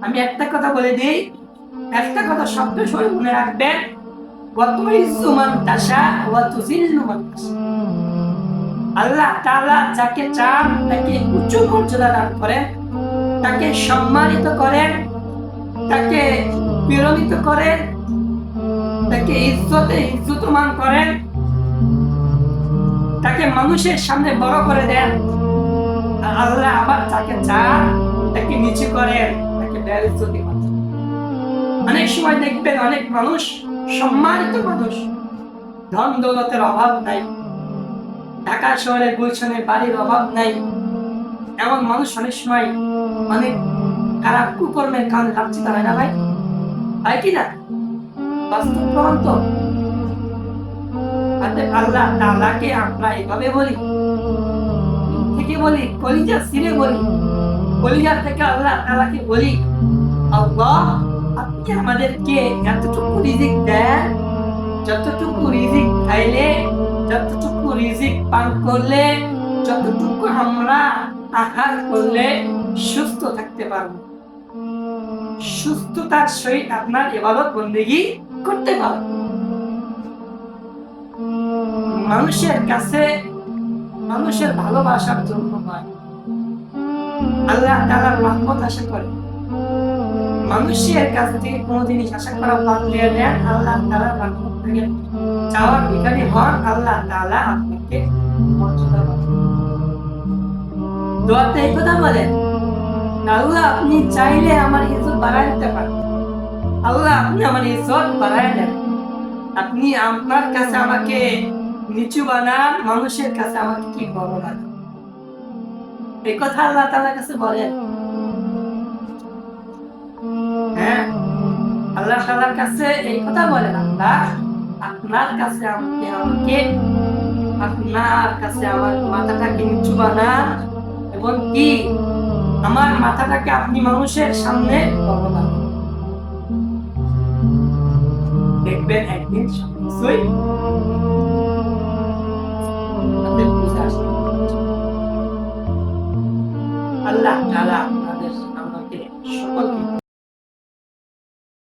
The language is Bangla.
আমি একটা কথা বলে দিই, একটা কথা সবসময় মনে রাখবেন, আল্লাহ তাআলা যাকে চান তাকে উচ্চ মর্যাদা দান করেন, তাকে সম্মানিত করেন, তাকে বিরমিত করেন, তাকে ইজ্জতমান করেন, তাকে মানুষের সামনে বড় করে দেন। আর আল্লাহ আবার যাকে চান তাকে নিচু করেন, তাকে বেইজ্জতি করেন। অনেক সময় দেখবেন অনেক মানুষ, সম্মানিত মানুষ, ধন দৌলতের অভাব নাই, ঢাকা শহরে গুলশানে বাড়ির অভাব নাই, এমন মানুষ অনেক সময় অনেক খারাপ কুকর্মের কারণে লাঞ্ছিত হয় না ভাই? হয় কি না? বাস্তব প্রমাণ তো। আল্লাহ তাআলাকে আমরা এভাবে বলি, থেকে বলি, কলিজা ছিঁড়ে বলি, কলিজার থেকে আল্লাহ তাআলাকে বলি, আল্লাহ আপনি আমাদেরকে এতটুকু রিজিক দেন, যতটুকু রিজিক খাইলে, যতটুকু রিজিক পান করলে, যতটুকু আমরা আহার করলে সুস্থ থাকতে পারবো, সুস্থতার সহিত আপনার ইবাদত বন্দেগী করতে পারবো। মানুষের কাছে মানুষের ভালোবাসার জন্য নয়, আল্লাহ তাআলার রহমত আশা করে। মানুষের কাছ থেকে কোনো জিনিস আশা করা বাদ দিয়ে দেন, আল্লাহ তাআলার রহমত থেকে চাওয়ার ভিখারি হন, আল্লাহ তাআলা আপনাকে মর্যাদা দেন। দোয়াতে এই কথা বলেন, আল্লাহ আপনি চাইলে আমার ইজ্জত বাড়ায় দিতে পারেন, আল্লাহ আপনি আমার ইজ্জত বাড়ায় দেন, আপনি আপনার কাছে আমাকে নিচু বানান, মানুষের কাছে আমাকে কি বড় বানান। এই কথা আল্লাহ তাআলার কাছে বলেন। হ্যাঁ, আল্লাহ তাআলার কাছে এই কথা বলেন, আল্লাহ আপনার কাছে আমাকে আপনার কাছে আমার মাথাটাকে নিচু বানান, এবং কি আমার মাথাটাকে আপনি মানুষের সামনে বড় বানান। দেখবেন একদিন সবকিছুই আল্লাহ তাআলা